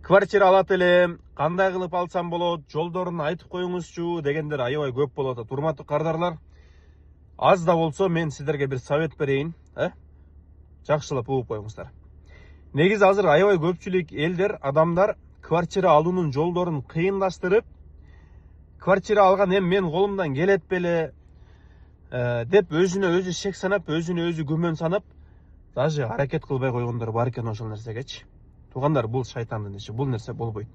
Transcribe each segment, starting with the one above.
Квартира алат элем, кандай кылып алсам болот, жолдорун айтып коюңузчу дегендер аябай көп болот. Урматтуу кардарлар, аз да болсо мен сиздерге бир совет берейин, жакшылап угуп коюңуздар. Негизи азыр аябай көпчүлүк элдер, адамдар квартира алуунун жолдорун кыйындаштырып, квартира алган эми мен колумдан келет беле деп өзүнө өзү шек санап, өзүнө өзү күмөн санап, даже аракет кылбай койгондор бар экен ошол нерсегечи. Туугандар, бул шайтандын иши, бул нерсе болбойт.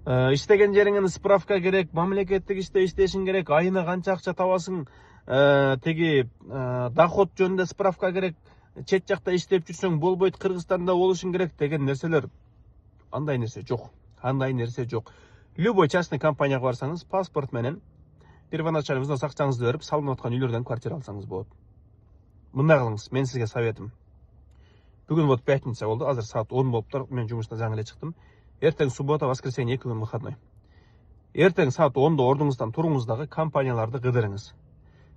Иштеген жериңин справка керек, мамлекеттик иште иштешиң керек, айына канча акча табасың, теги доход жөнүндө справка керек, чет жакта иштеп жүрсөң болбойт, Кыргызстанда болушуң керек деген нерселер. Андай нерсе жок. Андай нерсе жок. Любой частный компанияга барсаңыз, паспорт менен первоначально взнос акчаңызды берип, салынып аткан үйлөрдөн квартира алсаңыз болот. Мындай кылыңыз, мен сизге советим. Бүгүн вот пятница болду, азыр саат 10 болуптур, мен жумуштан жаңы эле чыктым. Эртең суббота, воскресенье 2 күн выходной. Эртең саат 10-да ордуңуздан туруңуз дагы компанияларды кыдырыңыз.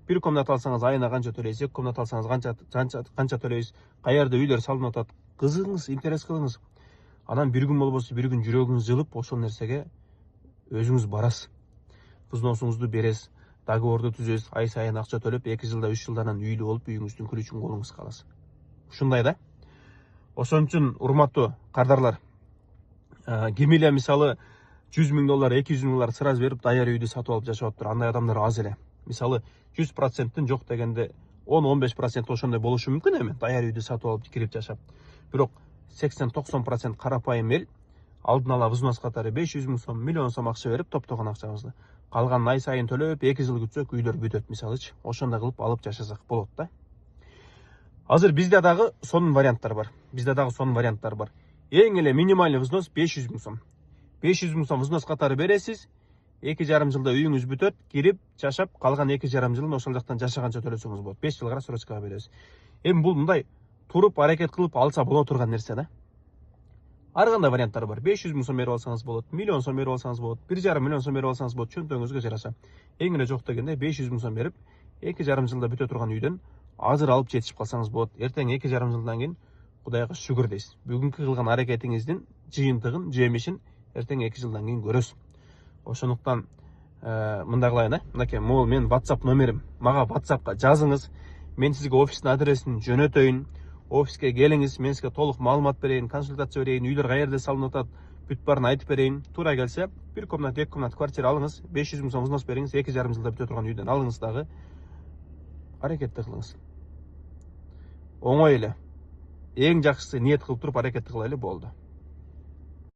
Бир комната алсаңыз айына канча төлөйсүз, эки комната алсаңыз канча төлөйсүз, каерде үйлөр салынып атат, кызыгыңыз, интерес кылыңыз. Анан бир күн болбосо бир күн жүрөгүңүз жылып, ошол нерсеге өзүңүз барасыз. Взносуңузду бересиз, договорду түзөсүз, ай сайын акча төлөп, 2 жылда 3 жылдан үйлүү болуп, үйүңүздүн күлүчүн колуңуз каласыз. Ушундай да. Ошон үчүн урматтуу кардарлар, ким эле мисалы $100,000, $200,000 сразу берип даяр үйдү сатып алып жашап атыптыр. Андай адамдар аз эле. Мисалы 100%-тин жок дегенде 10-15% ошондой болушу мүмкүн эми, даяр үйдү сатып алып кирип жашап. Бирок 80-90% карапайым эл алдын ала взнос катары 500,000 сом, миллион сом акча берип топтогон акчабызды калганын ай сайын төлөп, 2 жыл күтсөк үйлөр бүтөт мисалычы. Ошондой кылып алып жашасак болот да. Азыр бизде дагы сонун варианттар бар. Эң эле минимальный взнос 500,000 сом. 500,000 сом взнос катары бересиз, 2,5 жылда үйүңүз бүтөт, кирип жашап, калган 2,5 жылын ошол жактан жашаганча төлөсөңүз болот. 5 жылга срочкага беребиз. Эми бул мындай туруп аракет кылып алса боло турган нерсе да. Ар кандай варианттар бар. 500,000 сом берип алсаңыз болот, миллион сом берип алсаңыз болот, 1,5 миллион сом берип алсаңыз болот, чөнтөгүңүзгө жараша. Эң эле жок дегенде 500,000 сом берип, 2,5 жылда бүтө турган үйдөн азыр алып жетишип калсаңыз болот. Эртең 2,5 жылдан кийин Кудайга шүгүр дейсиз. Бүгүнкү кылган аракетиңиздин жыйынтыгын, жемишин эртең 2 жылдан кийин көрөсүз. Ошондуктан мындай кылайын, мынакей, могул менин WhatsApp номерим. Мага WhatsAppка жазыңыз. Мен сизге офистин адресин жөнөтөйүн. Офиске келиңиз, мен сизге толук маалымат берейин, консультация берейин, үйлөр каерде салынып атат, бүт баарын айтып берейин. Туура келсе, бир комнат, 2 комнат квартира алыңыз, 500,000 сом взнос бериңиз, 2,5 жылда бүтө турган үйдөн алыңыз дагы. Аракетти кылыңыз. Оңой эле. Эң жакшысы ниет кылып туруп аракетти кылайлы болду.